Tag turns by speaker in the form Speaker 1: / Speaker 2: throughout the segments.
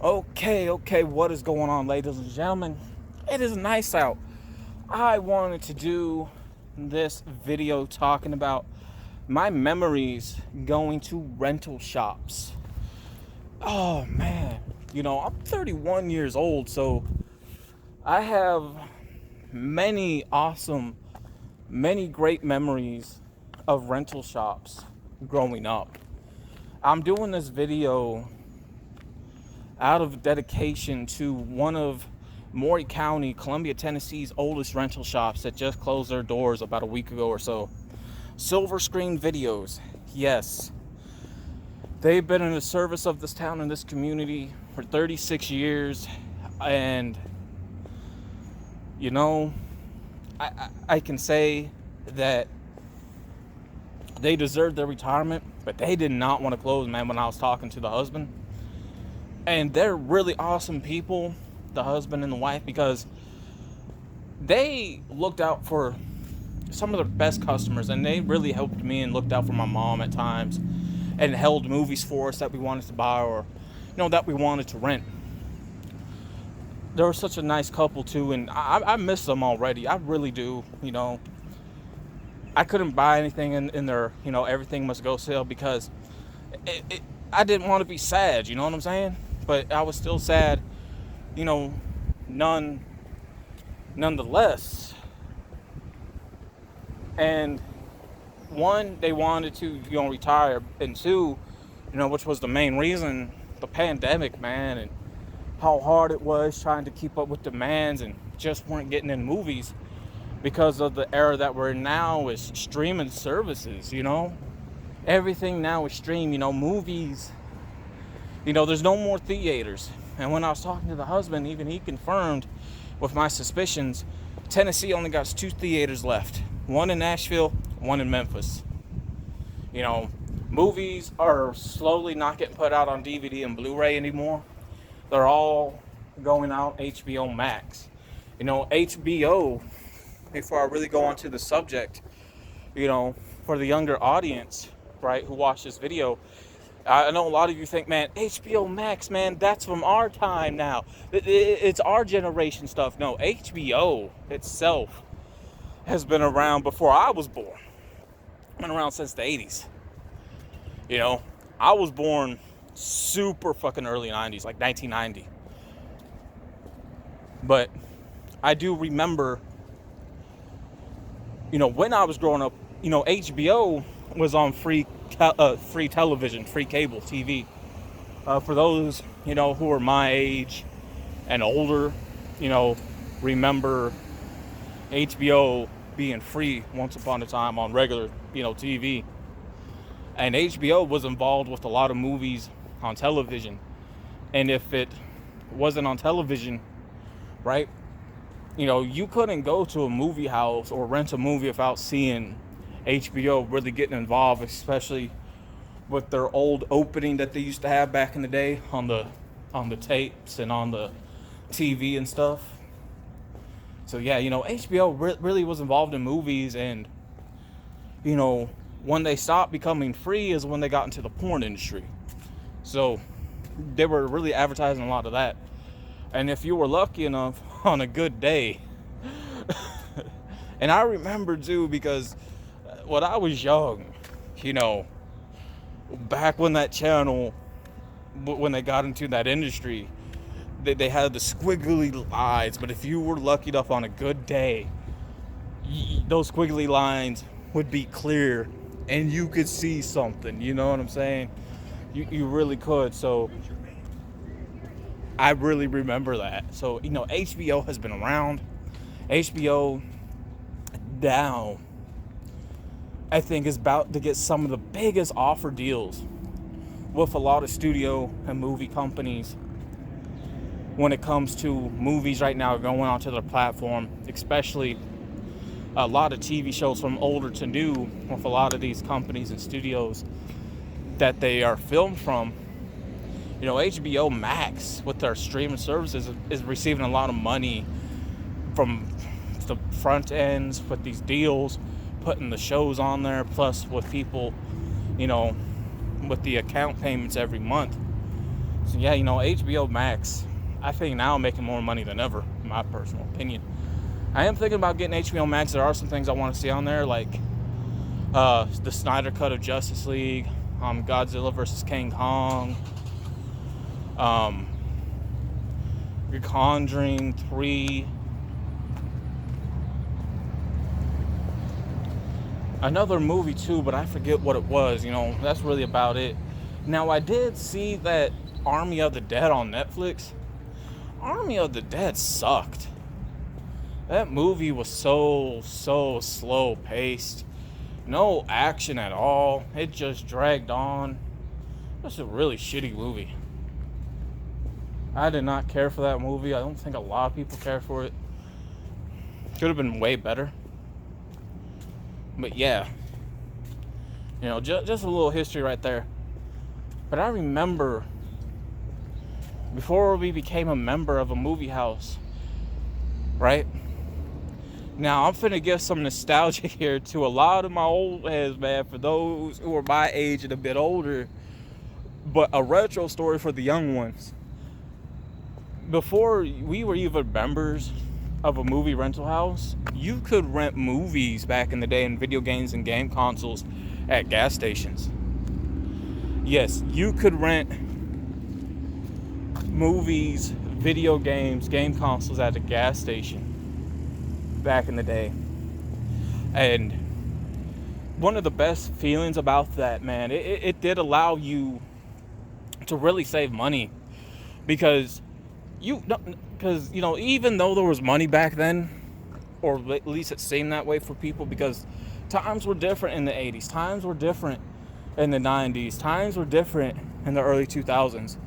Speaker 1: Okay, what is going on, ladies and gentlemen? It is nice out. I wanted to do this video talking about my memories going to rental shops. Oh man, I'm 31 years old, so I have many great memories of rental shops growing up. I'm doing this video out of dedication to one of Maury County, Columbia, Tennessee's oldest rental shops that just closed their doors about a week ago or so. Silver Screen Videos. Yes. They've been in the service of this town and this community for 36 years. And, I can say that they deserved their retirement, but they did not want to close, man, when I was talking to the husband. And they're really awesome people, the husband and the wife, because they looked out for some of their best customers, and they really helped me and looked out for my mom at times and held movies for us that we wanted to buy or, that we wanted to rent. They were such a nice couple too, and I miss them already. I really do. I couldn't buy anything in their, everything must go sale because I didn't want to be sad, you know what I'm saying? But I was still sad, nonetheless. And one, they wanted to, retire, and two, which was the main reason, the pandemic, man, and how hard it was trying to keep up with demands and just weren't getting in movies because of the era that we're in now is streaming services, Everything now is stream, movies. There's no more theaters. And when I was talking to the husband, even he confirmed with my suspicions, Tennessee only got 2 theaters left. One in Nashville, one in Memphis. Movies are slowly not getting put out on DVD and Blu-ray anymore. They're all going out HBO Max. HBO, before I really go on to the subject, for the younger audience, right, who watch this video, I know a lot of you think, man, HBO Max, man, that's from our time now. It's our generation stuff. No, HBO itself has been around before I was born. Been around since the 80s. I was born super fucking early 90s, like 1990. But I do remember, when I was growing up, HBO was on free television, free cable TV. For those, who are my age and older, remember HBO being free once upon a time on regular, TV. And HBO was involved with a lot of movies on television. And if it wasn't on television, right, you couldn't go to a movie house or rent a movie without seeing HBO really getting involved, especially with their old opening that they used to have back in the day on the tapes and on the TV and stuff. So yeah, HBO really was involved in movies, and when they stopped becoming free is when they got into the porn industry. So they were really advertising a lot of that. And if you were lucky enough on a good day, and I remember too, because when I was young, back when that channel, when they got into that industry, they had the squiggly lines. But if you were lucky enough on a good day, those squiggly lines would be clear and you could see something, you know what I'm saying? You really could. So I really remember that. So, HBO has been around. HBO now, I think, is about to get some of the biggest offer deals with a lot of studio and movie companies when it comes to movies right now going onto their platform, especially a lot of TV shows from older to new with a lot of these companies and studios that they are filmed from. HBO Max with their streaming services is receiving a lot of money from the front ends with these deals, putting the shows on there, plus with people, with the account payments every month. So yeah, HBO Max, I think now making more money than ever, in my personal opinion. I am thinking about getting HBO Max. There are some things I want to see on there, like the Snyder Cut of Justice League, Godzilla vs. King Kong, Conjuring 3, another movie too, but I forget what it was. That's really about it. Now, I did see that Army of the Dead on Netflix. Army of the Dead sucked. That movie was so slow paced. No action at all. It just dragged on. That's a really shitty movie. I did not care for that movie. I don't think a lot of people care for it. Could have been way better. But yeah, just a little history right there. But I remember before we became a member of a movie house, right? Now, I'm finna give some nostalgia here to a lot of my old heads, man, for those who are my age and a bit older, but a retro story for the young ones. Before we were even members of a movie rental house, you could rent movies back in the day and video games and game consoles at gas stations. Yes, you could rent movies, video games, game consoles at a gas station back in the day. And one of the best feelings about that, man, it did allow you to really save money, because even though there was money back then, or at least it seemed that way for people, because times were different in the 80s, times were different in the 90s, times were different in the early 2000s.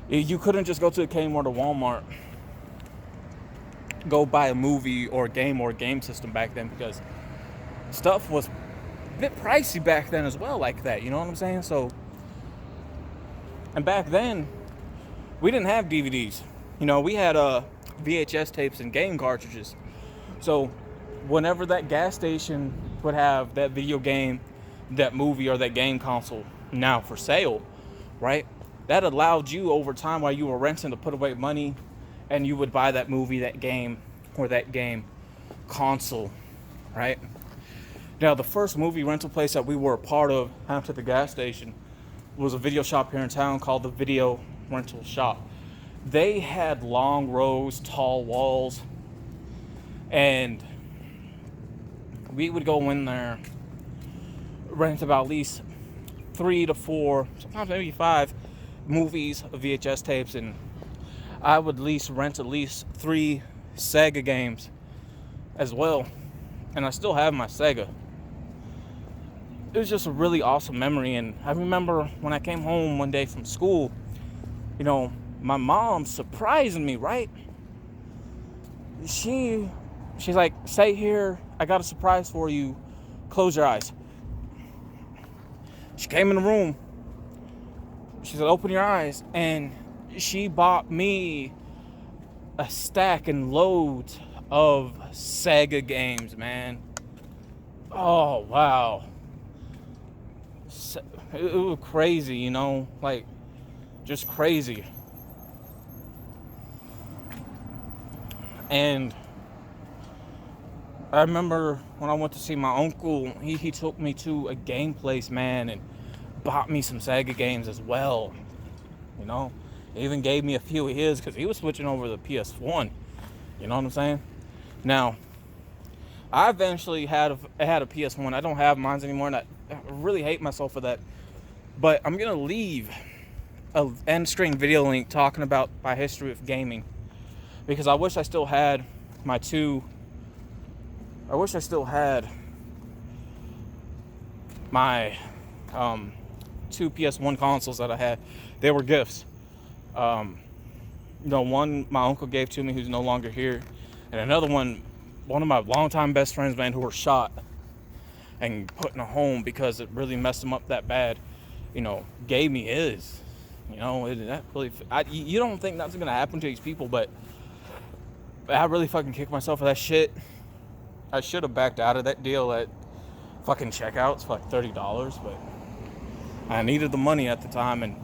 Speaker 1: You couldn't just go to a Kmart or Walmart, go buy a movie or a game system back then, because stuff was a bit pricey back then as well, like that. You know what I'm saying? So, and back then, we didn't have DVDs. We had VHS tapes and game cartridges. So, whenever that gas station would have that video game, that movie, or that game console now for sale, right? That allowed you over time, while you were renting, to put away money, and you would buy that movie, that game, or that game console, right? Now, the first movie rental place that we were a part of after the gas station was a video shop here in town called the Video Rental Shop. They had long rows, tall walls, and we would go in there, rent about at least 3 to 4, sometimes maybe 5 movies, VHS tapes, and I would rent at least 3 Sega games as well. And I still have my Sega. It was just a really awesome memory. And I remember when I came home one day from school, my mom surprised me, right? She's like, "Stay here, I got a surprise for you. Close your eyes." She came in the room. She said, "Open your eyes." And she bought me a stack and loads of Sega games, man. Oh, wow. It was crazy, like, just crazy. And I remember when I went to see my uncle, he took me to a game place, man, and bought me some Sega games as well. He even gave me a few of his, because he was switching over to the PS1. You know what I'm saying? Now, I eventually had a PS1. I don't have mine anymore, and I really hate myself for that. But I'm going to leave a end screen video link talking about my history of gaming, because I wish I still had my two PS1 consoles that I had. They were gifts. One my uncle gave to me, who's no longer here, and another one of my longtime best friends, man, who were shot and put in a home because it really messed him up that bad, gave me his. That really, you don't think that's gonna happen to these people, but I really fucking kicked myself for that shit. I should have backed out of that deal at fucking checkouts for like $30, but I needed the money at the time, and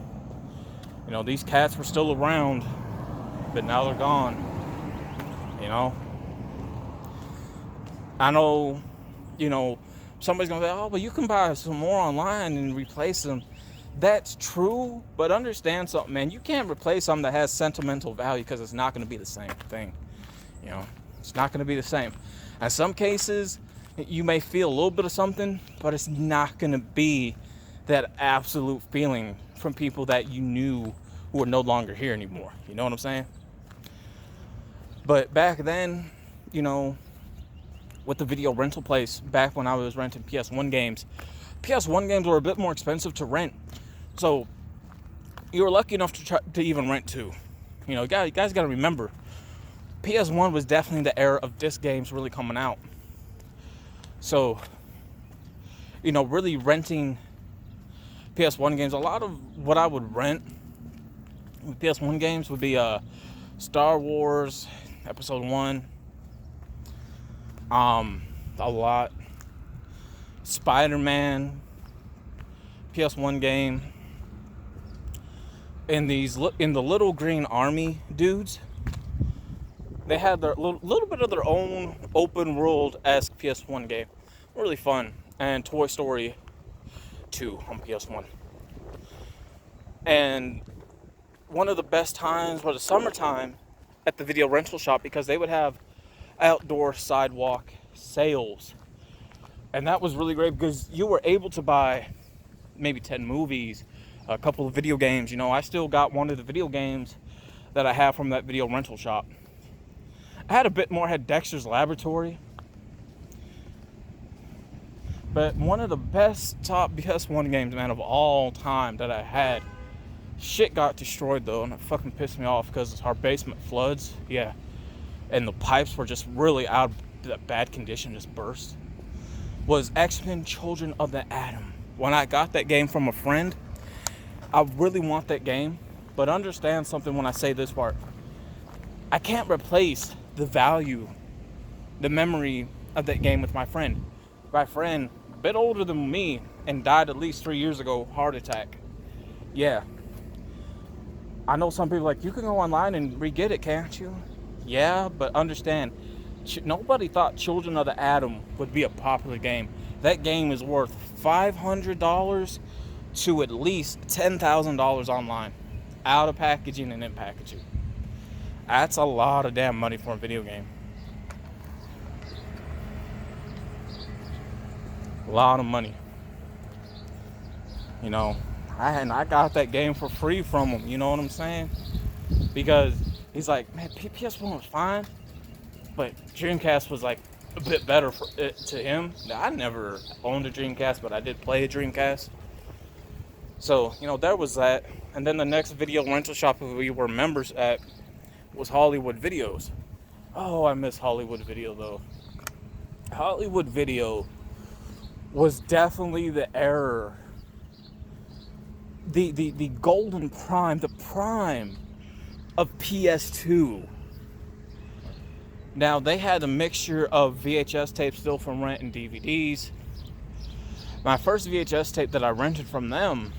Speaker 1: these cats were still around, but now they're gone. I know, somebody's gonna say, oh, but you can buy some more online and replace them. That's true, but understand something, man. You can't replace something that has sentimental value, because it's not going to be the same thing. It's not going to be the same. In some cases, you may feel a little bit of something, but it's not going to be that absolute feeling from people that you knew who are no longer here anymore. You know what I'm saying? But back then, with the video rental place, back when I was renting PS1 games were a bit more expensive to rent. So you were lucky enough to even rent two. You guys got to remember, PS1 was definitely the era of disc games really coming out. So, really renting PS1 games, a lot of what I would rent with PS1 games would be Star Wars Episode 1, a lot, Spider-Man, PS1 game, and in the Little Green Army dudes, they had their little bit of their own open world-esque PS1 game. Really fun. And Toy Story 2 on PS1. And one of the best times was the summertime at the video rental shop, because they would have outdoor sidewalk sales. And that was really great, because you were able to buy maybe 10 movies, a couple of video games. I still got one of the video games that I have from that video rental shop. I had a bit more, had Dexter's Laboratory. But one of the best top PS1 games, man, of all time that I had. Shit got destroyed, though, and it fucking pissed me off, because our basement floods. Yeah. And the pipes were just really out of that bad condition, just burst. Was X-Men Children of the Atom. When I got that game from a friend, I really want that game, but understand something when I say this part. I can't replace the value, the memory of that game with my friend. My friend, a bit older than me, and died at least 3 years ago, heart attack. Yeah. I know some people like, you can go online and re-get it, can't you? Yeah, but understand, nobody thought Children of the Atom would be a popular game. That game is worth $500 to at least $10,000 online, out of packaging and in packaging. That's a lot of damn money for a video game. A lot of money. I got that game for free from him. You know what I'm saying? Because he's like, man, PS1 was fine, but Dreamcast was like a bit better for it to him. Now, I never owned a Dreamcast, but I did play a Dreamcast. So, there was that. And then the next video rental shop we were members at was Hollywood Videos. Oh, I miss Hollywood Video, though. Hollywood Video was definitely the era, the golden prime, the prime of PS2. Now, they had a mixture of VHS tapes still from rent and DVDs. My first VHS tape that I rented from them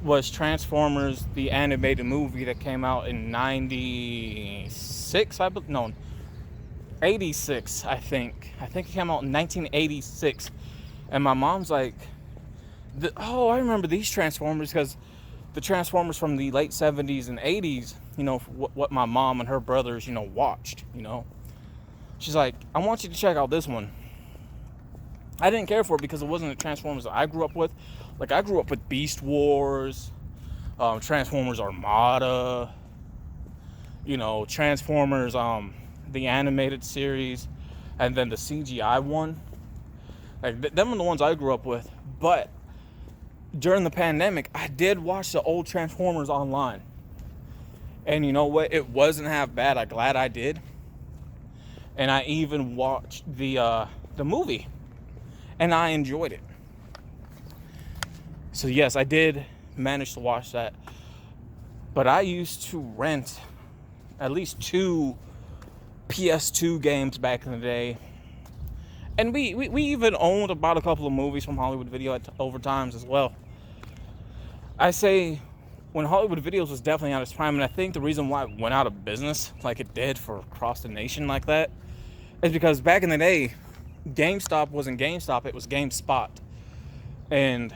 Speaker 1: was Transformers, the animated movie that came out in 86, I think. I think it came out in 1986. And my mom's like, I remember these Transformers, because the Transformers from the late 70s and 80s, what my mom and her brothers, watched, She's like, I want you to check out this one. I didn't care for it because it wasn't the Transformers that I grew up with. Like, I grew up with Beast Wars, Transformers Armada, Transformers, the animated series, and then the CGI one. Like, them are the ones I grew up with. But during the pandemic, I did watch the old Transformers online. And you know what? It wasn't half bad. I'm glad I did. And I even watched the movie. And I enjoyed it. So yes, I did manage to watch that. But I used to rent at least 2 PS2 games back in the day. And we even owned about a couple of movies from Hollywood Video at overtimes as well. I say when Hollywood Videos was definitely at its prime, and I think the reason why it went out of business like it did for across the nation like that is because back in the day, GameStop wasn't GameStop, it was GameSpot. And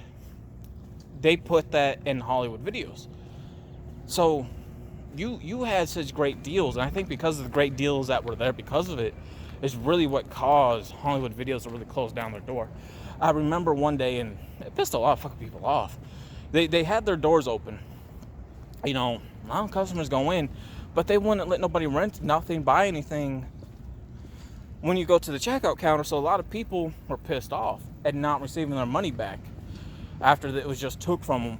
Speaker 1: they put that in Hollywood Videos. So you had such great deals, and I think because of the great deals that were there because of it is really what caused Hollywood Videos to really close down their door. I remember one day, and it pissed a lot of fucking people off. They had their doors open. You know, a lot of customers go in, but they wouldn't let nobody rent nothing, buy anything when you go to the checkout counter. So a lot of people were pissed off at not receiving their money back after it was just took from them.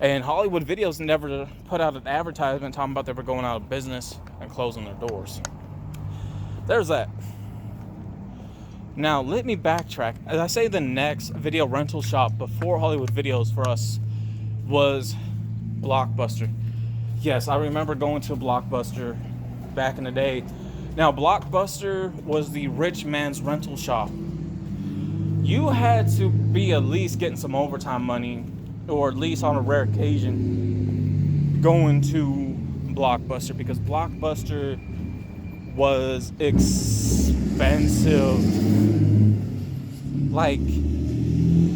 Speaker 1: And Hollywood Videos never put out an advertisement talking about they were going out of business and closing their doors. There's that. Now, let me backtrack. As I say, the next video rental shop before Hollywood Videos for us was Blockbuster. Yes, I remember going to Blockbuster back in the day. Now, Blockbuster was the rich man's rental shop. You had to be at least getting some overtime money, or at least on a rare occasion, going to Blockbuster, because Blockbuster was expensive. Like,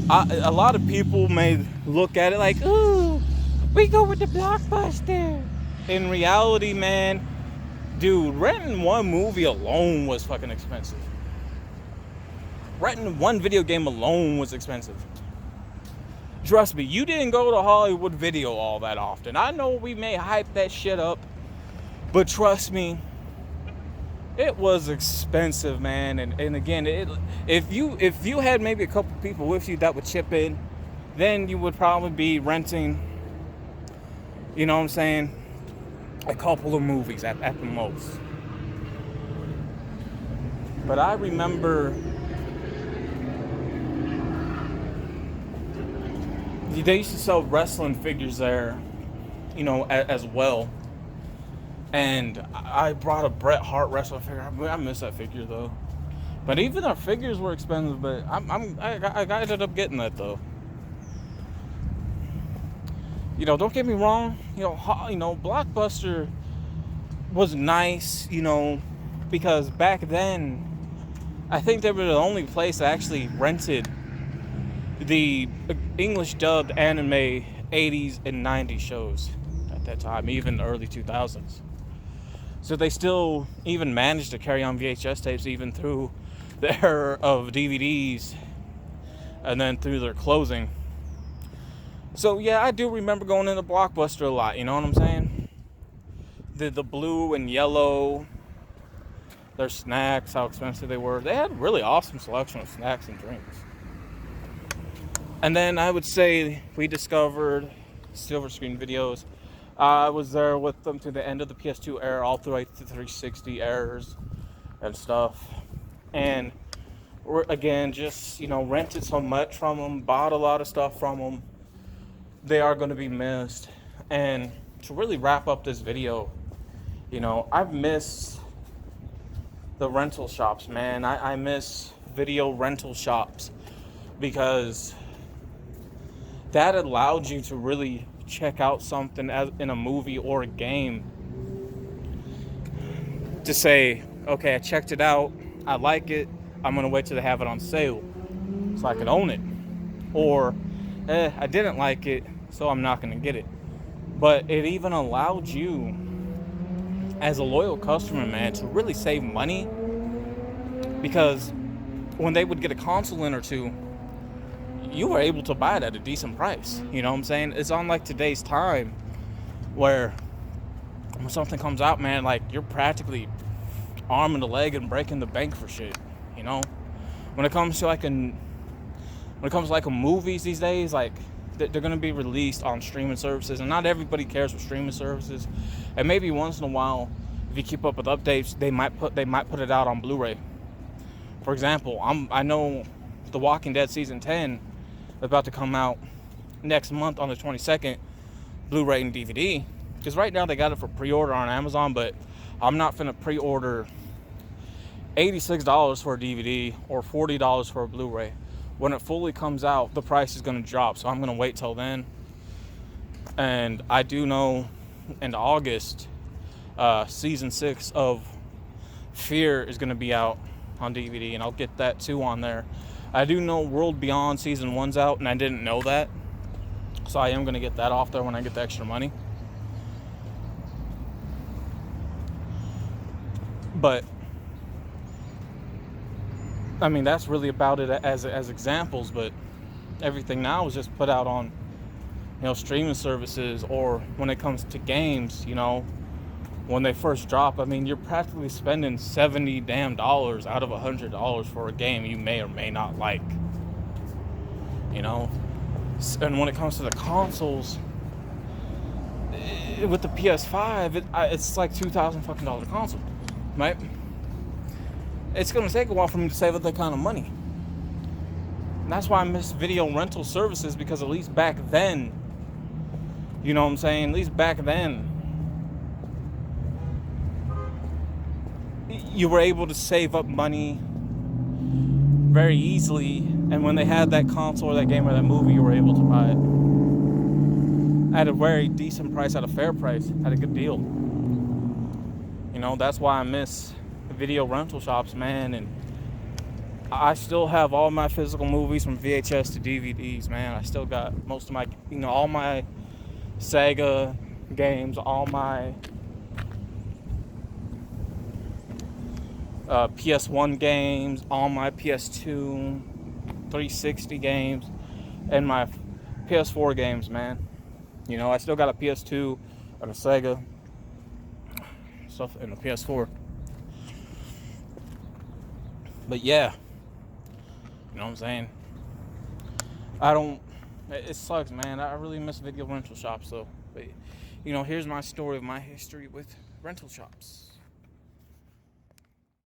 Speaker 1: a lot of people may look at it like, ooh, we go with the Blockbuster. In reality, man, dude, renting one movie alone was fucking expensive. Renting one video game alone was expensive. Trust me, you didn't go to Hollywood Video all that often. I know we may hype that shit up, but trust me, it was expensive, man. And again, if you had maybe a couple people with you that would chip in, then you would probably be renting, you know what I'm saying, a couple of movies at the most. But I remember they used to sell wrestling figures there, you know, as well. And I brought a Bret Hart wrestling figure. I miss that figure though. But even our figures were expensive. But I ended up getting that though. You know, don't get me wrong. You know, Blockbuster was nice. You know, because back then, I think they were the only place that actually rented the English dubbed anime 80s and 90s shows at that time, even the early 2000s. So they still even managed to carry on VHS tapes even through the era of DVDs and then through their closing. So yeah, I do remember going into Blockbuster a lot, you know what I'm saying? The blue and yellow, their snacks, how expensive they were. They had really awesome selection of snacks and drinks. And then I would say we discovered silver screen videos. I was there with them to the end of the PS2 era, all through like the 360 eras and stuff. And we're, again, just, you know, rented so much from them, bought a lot of stuff from them. They are going to be missed. And to really wrap up this video, you know, I've missed the rental shops, man. I miss video rental shops because that allowed you to really check out something in a movie or a game to say, okay, I checked it out, I like it, I'm gonna wait till they have it on sale so I can own it, or I didn't like it, so I'm not gonna get it. But it even allowed you as a loyal customer, man, to really save money, because when they would get a console in or two, you were able to buy it at a decent price. You know what I'm saying? It's unlike today's time where when something comes out, man, like you're practically arming the leg and breaking the bank for shit. You know, when it comes to like movies these days, like they're gonna be released on streaming services, and not everybody cares for streaming services. And maybe once in a while, if you keep up with updates, they might put it out on Blu-ray. For example, I know The Walking Dead season 10 about to come out next month on the 22nd, Blu-ray and DVD, because right now they got it for pre-order on Amazon, but I'm not finna pre-order $86 for a DVD or $40 for a Blu-ray. When it fully comes out, the price is gonna drop, so I'm gonna wait till then. And I do know in August, season 6 of Fear is going to be out on DVD, and I'll get that too on there. I do know World Beyond season 1's out, and I didn't know that, so I am going to get that off there when I get the extra money. But I mean, that's really about it as examples. But everything now is just put out on, streaming services, or when it comes to games, when they first drop. I mean, you're practically spending $70 damn dollars out of $100 for a game you may or may not like. And when it comes to the consoles, with the PS5, it's like $2,000 fucking dollar console, right? It's gonna take a while for me to save up that kind of money. And that's why I miss video rental services, because at least back then, you know what I'm saying? At least back then, you were able to save up money very easily, and when they had that console or that game or that movie, you were able to buy it at a very decent price, at a fair price, at a good deal. That's why I miss video rental shops, man. And I still have all my physical movies from VHS to DVDs, man. I still got most of my, all my Sega games, all my PS1 games, all my PS2, 360 games, and my PS4 games, man. I still got a PS2 and a Sega stuff and a PS4. But yeah, you know what I'm saying? It sucks, man. I really miss video rental shops, though. But, here's my story of my history with rental shops.